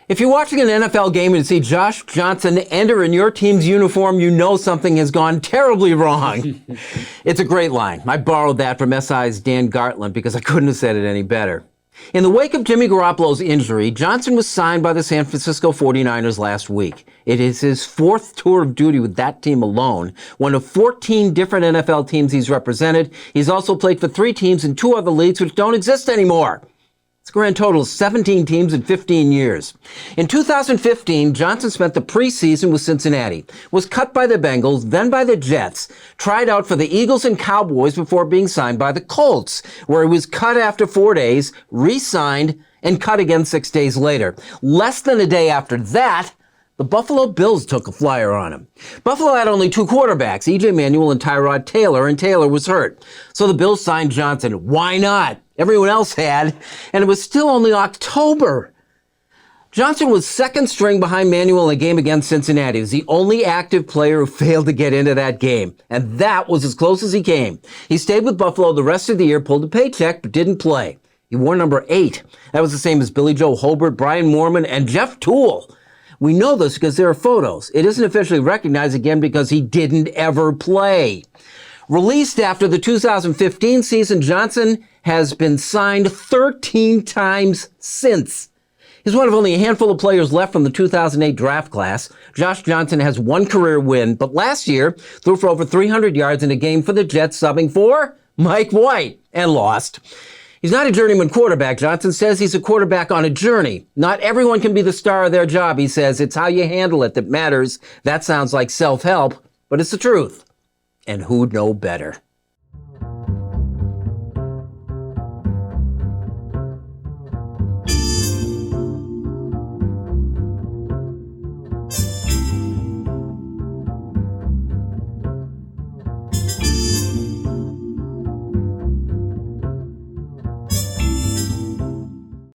If you're watching an NFL game and see Josh Johnson enter in your team's uniform, you know something has gone terribly wrong. It's a great line. I borrowed that from SI's Dan Gartland because I couldn't have said it any better. In the wake of Jimmy Garoppolo's injury, Johnson was signed by the San Francisco 49ers last week. It is his fourth tour of duty with that team alone, one of 14 different NFL teams he's represented. He's also played for 3 teams in 2 other leagues which don't exist anymore. It's a grand total of 17 teams in 15 years. In 2015, Johnson spent the preseason with Cincinnati, was cut by the Bengals, then by the Jets, tried out for the Eagles and Cowboys before being signed by the Colts, where he was cut after 4 days, re-signed, and cut again 6 days later. Less than a day after that, the Buffalo Bills took a flyer on him. Buffalo had only 2 quarterbacks, E.J. Manuel and Tyrod Taylor, and Taylor was hurt. So the Bills signed Johnson. Why not? Everyone else had, and it was still only October. Johnson was second string behind Manuel in a game against Cincinnati. He was the only active player who failed to get into that game, and that was as close as he came. He stayed with Buffalo the rest of the year, pulled a paycheck, but didn't play. He wore number 8. That was the same as Billy Joe Hobart, Brian Moorman, and Jeff Toole. We know this because there are photos. It isn't officially recognized again because he didn't ever play. Released after the 2015 season, Johnson has been signed 13 times since. He's one of only a handful of players left from the 2008 draft class. Josh Johnson has 1 career win, but last year threw for over 300 yards in a game for the Jets, subbing for Mike White, and lost. He's not a journeyman quarterback. Johnson says he's a quarterback on a journey. Not everyone can be the star of their job, he says. It's how you handle it that matters. That sounds like self-help, but it's the truth. And who'd know better?